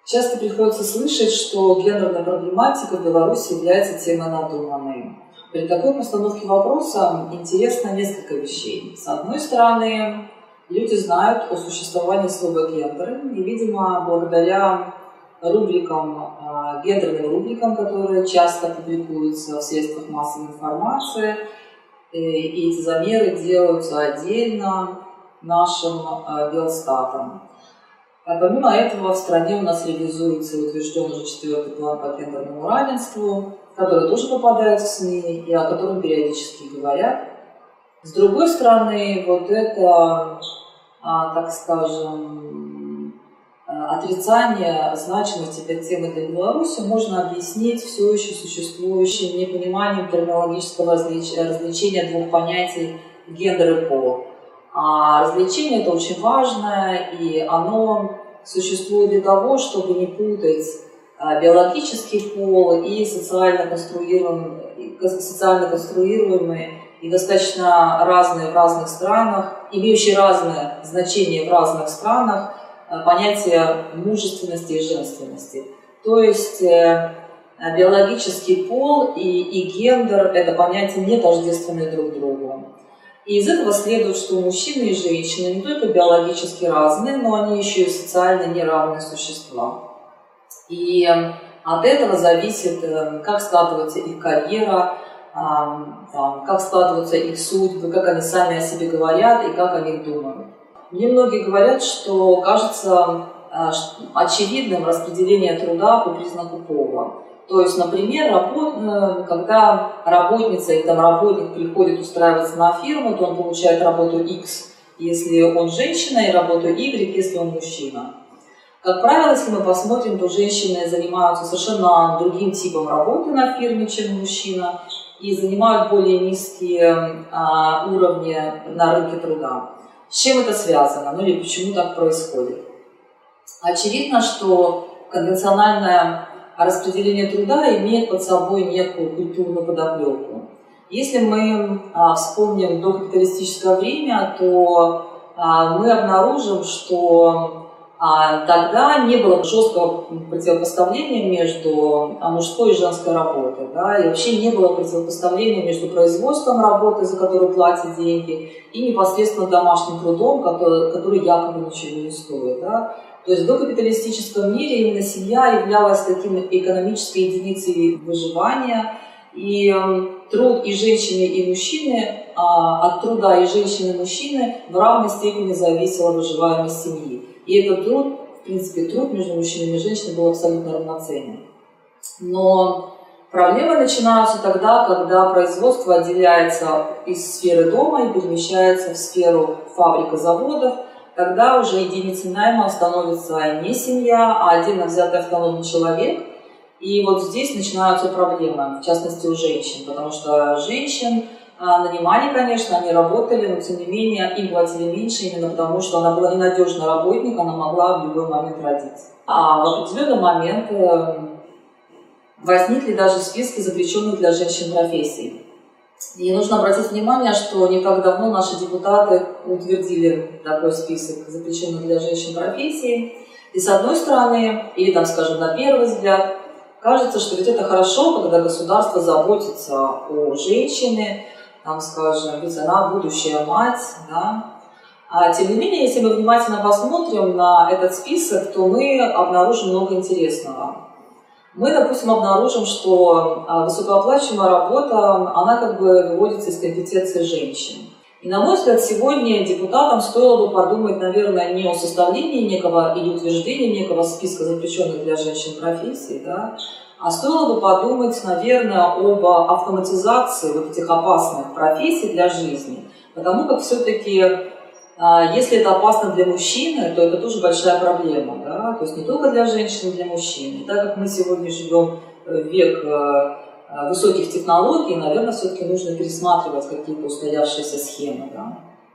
Часто приходится слышать, что гендерная проблематика в Беларуси является темой надуманной. При такой постановке вопроса интересно несколько вещей. С одной стороны, люди знают о существовании слова «гендер», и, видимо, благодаря гендерным рубрикам, которые часто публикуются в средствах массовой информации, и эти замеры делаются отдельно нашим Белстатом. А помимо этого в стране у нас реализуется и утвержден уже 4-й план по гендерному равенству, который тоже попадает в СМИ и о котором периодически говорят. С другой стороны, вот это, так скажем, отрицание значимости этой темы для Беларуси можно объяснить все еще существующим непониманием терминологического различения двух понятий гендер и пол. А развлечение это очень важное, и оно существует для того, чтобы не путать биологический пол и социально конструируемые и достаточно разные в разных странах, имеющие разное значение в разных странах, понятия мужественности и женственности. То есть биологический пол и гендер – это понятия не тождественные друг другу. И из этого следует, что мужчины и женщины не только биологически разные, но они еще и социально неравные существа. И от этого зависит, как складывается их карьера, как складываются их судьбы, как они сами о себе говорят и как о них думают. Мне многие говорят, что кажется очевидным распределение труда по признаку пола. То есть, например, когда работница или работник приходит устраиваться на фирму, то он получает работу X, если он женщина, и работу Y, если он мужчина. Как правило, если мы посмотрим, то женщины занимаются совершенно другим типом работы на фирме, чем мужчина, и занимают более низкие уровни на рынке труда. С чем это связано? Или почему так происходит? Очевидно, что конвенциональное распределение труда имеет под собой некую культурную подоплеку. Если мы вспомним докапиталистическое время, то мы обнаружим, что тогда не было жесткого противопоставления между мужской и женской работой, и вообще не было противопоставления между производством работы, за которую платят деньги, и непосредственно домашним трудом, который якобы ничего не стоит. То есть в докапиталистическом мире именно семья являлась таким экономической единицей выживания, и труд и женщины, и мужчины, от труда и женщины, и мужчины в равной степени зависела выживаемость семьи. И этот труд, в принципе, труд между мужчинами и женщинами был абсолютно равноценен. Но проблемы начинаются тогда, когда производство отделяется из сферы дома и перемещается в сферу фабрик и заводов. Тогда уже единицей найма становится не семья, а отдельно взятый автономный человек. И вот здесь начинаются проблемы, в частности у женщин, потому что женщин нанимали, конечно, они работали, но тем не менее им платили меньше именно потому, что она была ненадежный работник, она могла в любой момент родить. А в определенный момент возникли даже списки запрещенных для женщин профессий. И нужно обратить внимание, что не так давно наши депутаты утвердили такой список запрещенных для женщин профессий. И с одной стороны, или скажем, на первый взгляд, кажется, что ведь это хорошо, когда государство заботится о женщине, скажем, ведь она будущая мать, А тем не менее, если мы внимательно посмотрим на этот список, то мы обнаружим много интересного. Мы, допустим, обнаружим, что высокооплачиваемая работа, она выводится из компетенции женщин. И, на мой взгляд, сегодня депутатам стоило бы подумать, наверное, не о составлении некого или утверждении некого списка запрещенных для женщин профессий, а стоило бы подумать, наверное, об автоматизации вот этих опасных профессий для жизни. Потому как все-таки, если это опасно для мужчины, то это тоже большая проблема. То есть не только для женщин, но и для мужчин. И так как мы сегодня живем в век высоких технологий, наверное, все-таки нужно пересматривать какие-то устоявшиеся схемы.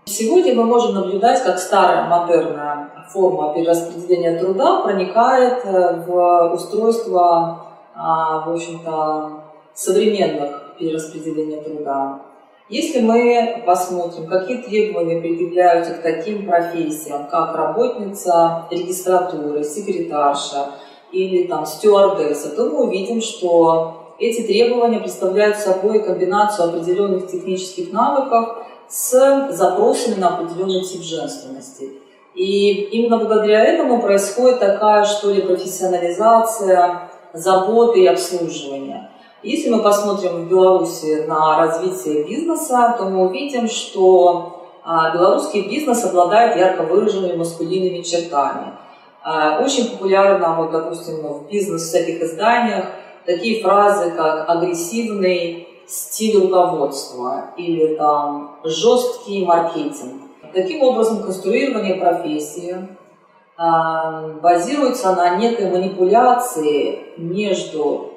Сегодня мы можем наблюдать, как старая модерная форма перераспределения труда проникает в устройство, в общем-то, современных перераспределения труда. Если мы посмотрим, какие требования предъявляются к таким профессиям, как работница регистратуры, секретарша или там стюардесса, то мы увидим, что эти требования представляют собой комбинацию определенных технических навыков с запросами на определенный тип женственности. И именно благодаря этому происходит такая, что ли, профессионализация заботы и обслуживания. Если мы посмотрим в Беларуси на развитие бизнеса, то мы увидим, что белорусский бизнес обладает ярко выраженными маскулинными чертами. Очень популярно, вот, допустим, в бизнес-всяких изданиях такие фразы, как агрессивный стиль руководства или там жесткий маркетинг. Таким образом, конструирование профессии базируется на некой манипуляции между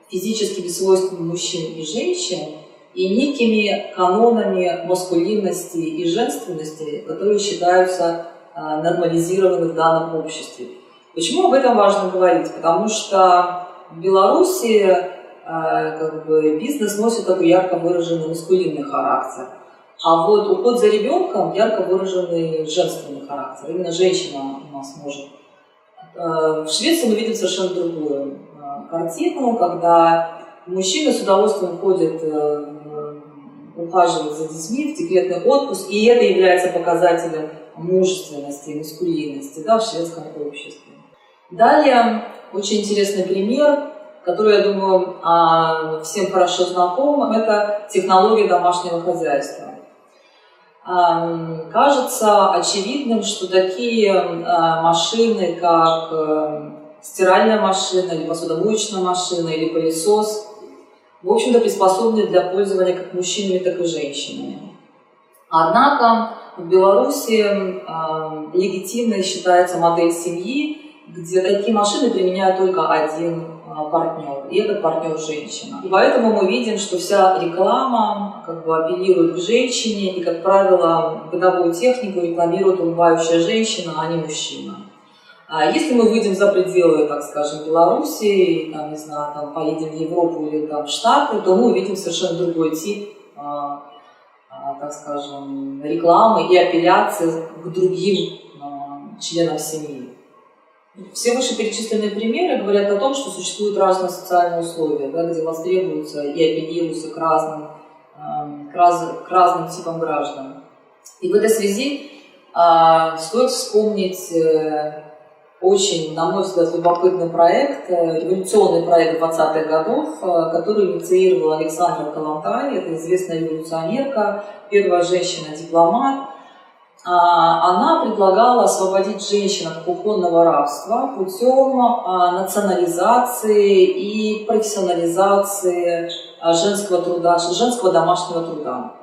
физическими свойствами мужчин и женщин и некими канонами маскулинности и женственности, которые считаются нормализированы в данном обществе. Почему об этом важно говорить? Потому что в Беларуси бизнес носит такой ярко выраженный маскулинный характер, а вот уход за ребенком ярко выраженный женственный характер. Именно женщина у нас может. В Швеции мы видим совершенно другую картину, когда мужчины с удовольствием ходят ухаживать за детьми в декретный отпуск, и это является показателем мужественности и маскулинности, да, в шведском обществе. Далее, очень интересный пример, который, я думаю, всем хорошо знаком, это технология домашнего хозяйства. Кажется очевидным, что такие машины, как стиральная машина, или посудомоечная машина, или пылесос, в общем-то, приспособлены для пользования как мужчинами, так и женщинами. Однако в Беларуси легитимной считается модель семьи, где такие машины применяют только один партнер, и этот партнер женщина. И поэтому мы видим, что вся реклама апеллирует к женщине, и, как правило, бытовую технику рекламирует улыбающая женщина, а не мужчина. Если мы выйдем за пределы, так скажем, Беларуси, там, не знаю, там, поедем в Европу или там, в Штаты, то мы увидим совершенно другой тип, так скажем, рекламы и апелляции к другим членам семьи. Все вышеперечисленные примеры говорят о том, что существуют разные социальные условия, да, где востребуются и апеллируются к разным типам граждан. И в этой связи стоит вспомнить очень, на мой взгляд, любопытный проект, революционный проект 20-х годов, который инициировала Александра Калантай, это известная революционерка, первая женщина-дипломат. Она предлагала освободить женщин от кухонного рабства путем национализации и профессионализации женского труда, женского домашнего труда.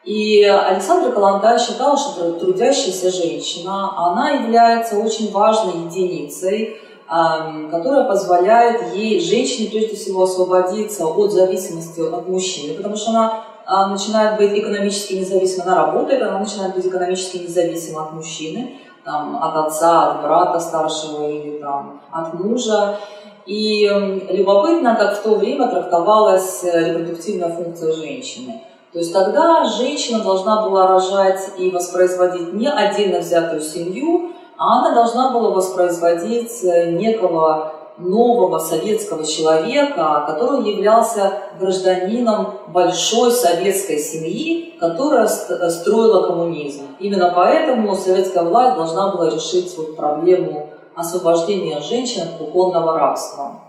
И Александра Калантай считала, что трудящаяся женщина, она является очень важной единицей, которая позволяет ей, женщине, прежде всего, освободиться от зависимости от мужчины, потому что она начинает быть экономически независима, она работает, она начинает быть экономически независима от мужчины, там, от отца, от брата старшего или там, от мужа. И любопытно, как в то время трактовалась репродуктивная функция женщины. То есть тогда женщина должна была рожать и воспроизводить не отдельно взятую семью, а она должна была воспроизводить некого нового советского человека, который являлся гражданином большой советской семьи, которая строила коммунизм. Именно поэтому советская власть должна была решить проблему освобождения женщин от кухонного рабства.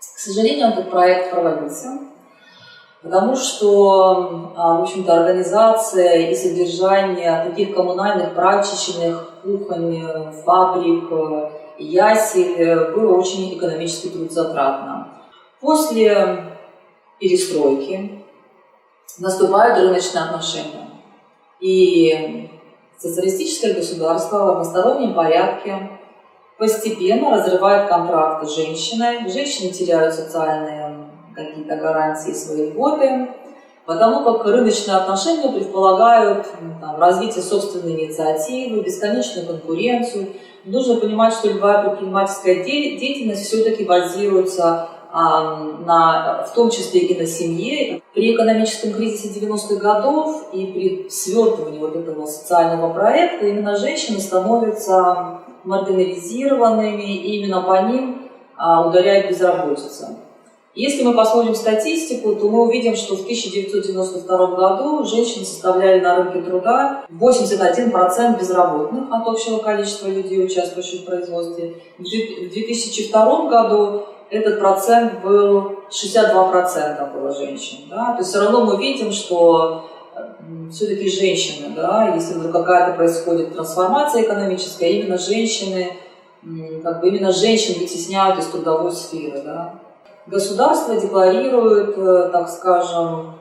К сожалению, этот проект провалился, потому что, в общем-то, организация и содержание таких коммунальных прачечных, кухонь, фабрик, ясель было очень экономически трудозатратно. После перестройки наступают рыночные отношения. И социалистическое государство в одностороннем порядке постепенно разрывает контракты с женщиной. Женщины теряют социальные какие-то гарантии своей льготы, потому как рыночные отношения предполагают развитие собственной инициативы, бесконечную конкуренцию. Нужно понимать, что любая предпринимательская деятельность все-таки базируется в том числе и на семье. При экономическом кризисе 90-х годов и при свертывании этого социального проекта именно женщины становятся маргинализированными, и именно по ним ударяет безработица. Если мы посмотрим статистику, то мы увидим, что в 1992 году женщины составляли на рынке труда 81% безработных от общего количества людей, участвующих в производстве. В 2002 году этот процент был 62% было женщин. Да? То есть все равно мы видим, что все-таки женщины, да, если вдруг какая-то происходит трансформация экономическая, именно женщины, именно женщин вытесняют из трудовой сферы. Да? Государство декларирует, так скажем,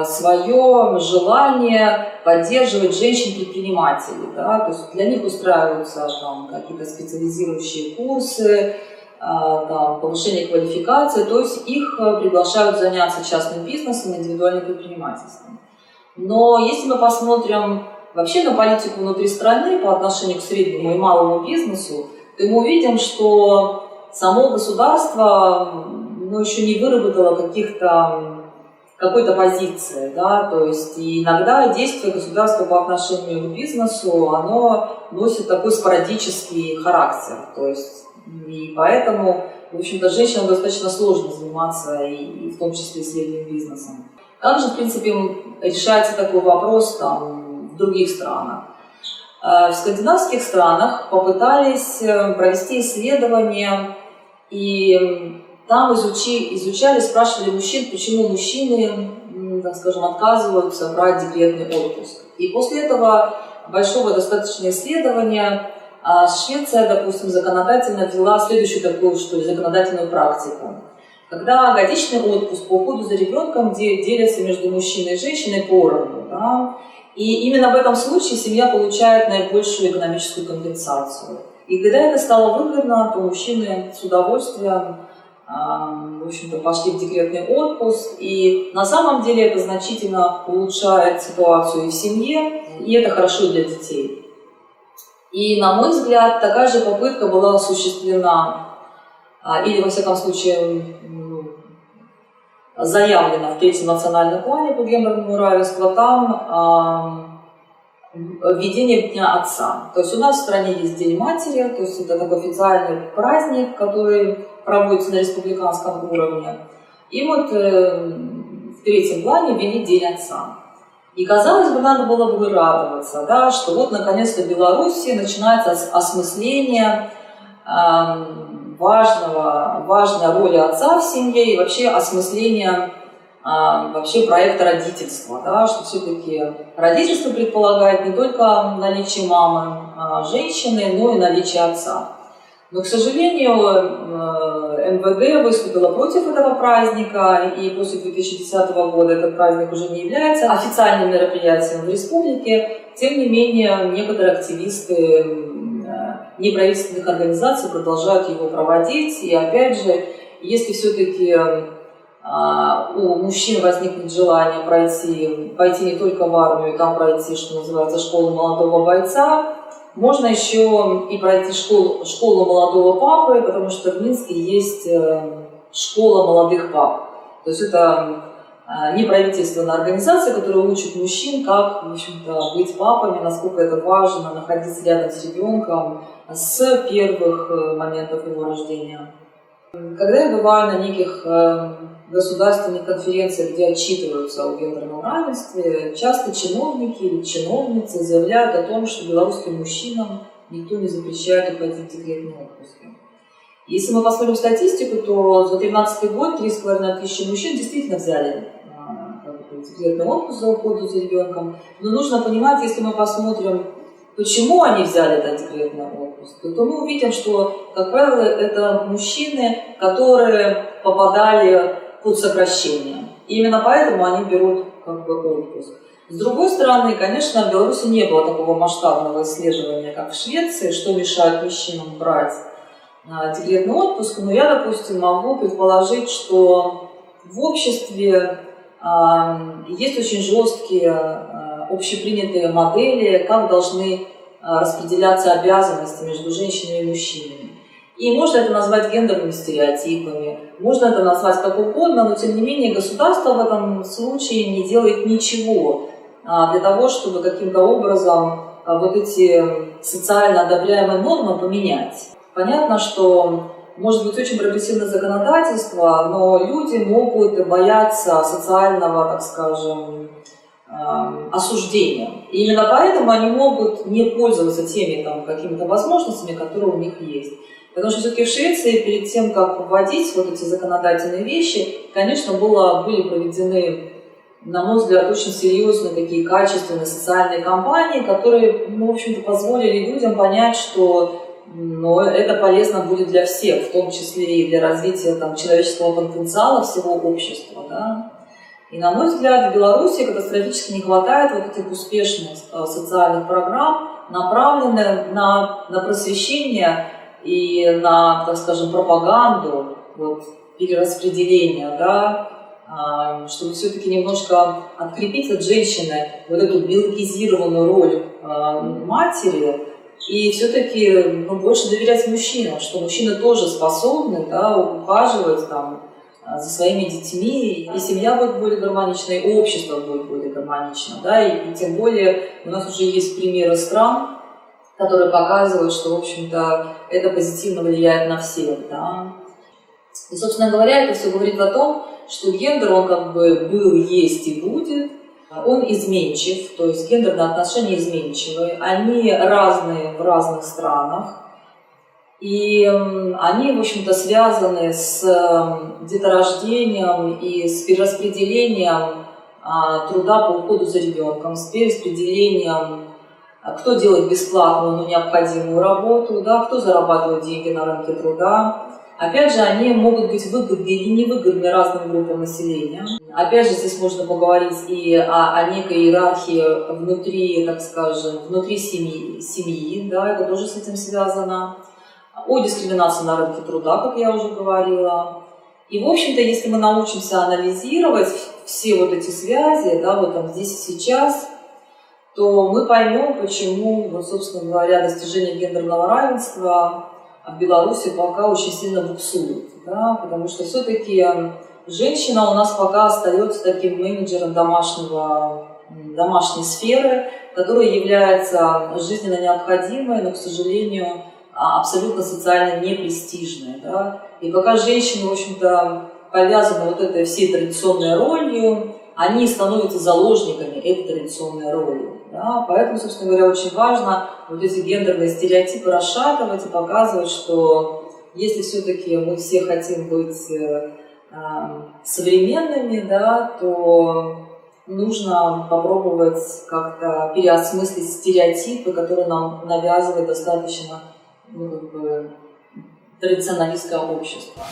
свое желание поддерживать женщин-предпринимателей. Да? То есть для них устраиваются какие-то специализирующие курсы, повышение квалификации, то есть их приглашают заняться частным бизнесом, индивидуальным предпринимательством. Но если мы посмотрим вообще на политику внутри страны по отношению к среднему и малому бизнесу, то мы увидим, что само государство еще не выработало какой-то позиции, да, то есть иногда действие государства по отношению к бизнесу, оно носит такой спорадический характер, то есть и поэтому, в общем-то, женщинам достаточно сложно заниматься и в том числе средним бизнесом. Как же, в принципе, решается такой вопрос в других странах? В скандинавских странах попытались провести исследования, и там изучали, спрашивали мужчин, почему мужчины, так скажем, отказываются брать декретный отпуск. И после этого большого достаточно исследования Швеция, допустим, законодательно ввела следующую такую, законодательную практику. Когда годичный отпуск по уходу за ребенком делится между мужчиной и женщиной поровну, да, и именно в этом случае семья получает наибольшую экономическую компенсацию. И когда это стало выгодно, то мужчины с удовольствием, в общем-то, пошли в декретный отпуск. И на самом деле это значительно улучшает ситуацию и в семье, и это хорошо для детей. И, на мой взгляд, такая же попытка была осуществлена, или, во всяком случае, заявлена в третьем национальном плане по гендерному равенству, там введение Дня Отца. То есть у нас в стране есть День матери, то есть это такой официальный праздник, который проводится на республиканском уровне. И вот в третьем плане ввели День Отца. И, казалось бы, надо было бы радоваться, да, что вот наконец-то в Беларуси начинается осмысление важной роли отца в семье и вообще осмысление вообще проекта родительства, да, что все-таки родительство предполагает не только наличие мамы, женщины, но и наличие отца. Но, к сожалению, МВД выступила против этого праздника, и после 2010 года этот праздник уже не является официальным мероприятием в республике. Тем не менее, некоторые активисты неправительственных организаций продолжают его проводить. И опять же, если все-таки у мужчин возникнет желание пойти не только в армию, там пройти, что называется, школу молодого бойца, можно еще и пройти школу молодого папы, потому что в Минске есть школа молодых пап. То есть это неправительственная организация, которая учит мужчин, как, в общем-то, быть папами, насколько это важно, находиться рядом с ребенком с первых моментов его рождения. Когда я бываю на неких государственных конференциях, где отчитываются о гендерном равенстве, часто чиновники или чиновницы заявляют о том, что белорусским мужчинам никто не запрещает уходить в декретные отпуски. Если мы посмотрим статистику, то за 2013 год 3,5 тысячи мужчин действительно взяли декретный отпуск за уход за ребенком. Но нужно понимать, если мы посмотрим, почему они взяли этот декретный отпуск, то мы увидим, что, как правило, это мужчины, которые попадали под сокращение. И именно поэтому они берут отпуск. С другой стороны, конечно, в Беларуси не было такого масштабного исследования, как в Швеции, что мешает мужчинам брать декретный отпуск. Но я, допустим, могу предположить, что в обществе есть очень жесткие общепринятые модели, как должны распределяться обязанности между женщинами и мужчинами. И можно это назвать гендерными стереотипами, можно это назвать как угодно, но тем не менее государство в этом случае не делает ничего для того, чтобы каким-то образом вот эти социально одобряемые нормы поменять. Понятно, что может быть очень прогрессивное законодательство, но люди могут бояться социального, так скажем, осуждения. И именно поэтому они могут не пользоваться теми какими-то возможностями, которые у них есть. Потому что все-таки в Швеции перед тем, как вводить вот эти законодательные вещи, конечно, были проведены, на мой взгляд, очень серьезные такие качественные социальные кампании, которые, в общем-то, позволили людям понять, что это полезно будет для всех, в том числе и для развития человеческого потенциала всего общества. Да? И, на мой взгляд, в Беларуси катастрофически не хватает вот этих успешных социальных программ, направленных на просвещение и на, так скажем, пропаганду, перераспределение, да, чтобы все-таки немножко открепить от женщины вот эту биологизированную роль матери и все-таки больше доверять мужчинам, что мужчины тоже способны, да, ухаживать за своими детьми, и семья будет более гармонична, и общество будет более гармонично. Да, и тем более у нас уже есть примеры стран, которые показывают, что, в общем-то, это позитивно влияет на всех. Да. И, собственно говоря, это все говорит о том, что гендер, он был, есть и будет, он изменчив, то есть гендерные отношения изменчивые, они разные в разных странах, и они, в общем-то, связаны с деторождением и с перераспределением труда по уходу за ребенком, с перераспределением, кто делает бесплатную, но необходимую работу, да, кто зарабатывает деньги на рынке труда. Опять же, они могут быть выгодны или невыгодны разным группам населения. Опять же, здесь можно поговорить и о некой иерархии внутри, так скажем, внутри семьи, да, это тоже с этим связано. О дискриминации на рынке труда, как я уже говорила. И, в общем-то, если мы научимся анализировать все вот эти связи, да, здесь и сейчас, то мы поймем, почему, собственно говоря, достижение гендерного равенства в Беларуси пока очень сильно буксует, да, потому что все-таки женщина у нас пока остается таким менеджером домашней сферы, которая является жизненно необходимой, но, к сожалению, абсолютно социально непрестижной. Да. И пока женщины, в общем-то, повязаны этой всей традиционной ролью, они становятся заложниками этой традиционной роли. Да? Поэтому, собственно говоря, очень важно эти гендерные стереотипы расшатывать и показывать, что если все-таки мы все хотим быть современными, да, то нужно попробовать как-то переосмыслить стереотипы, которые нам навязывает достаточно традиционалистское общество.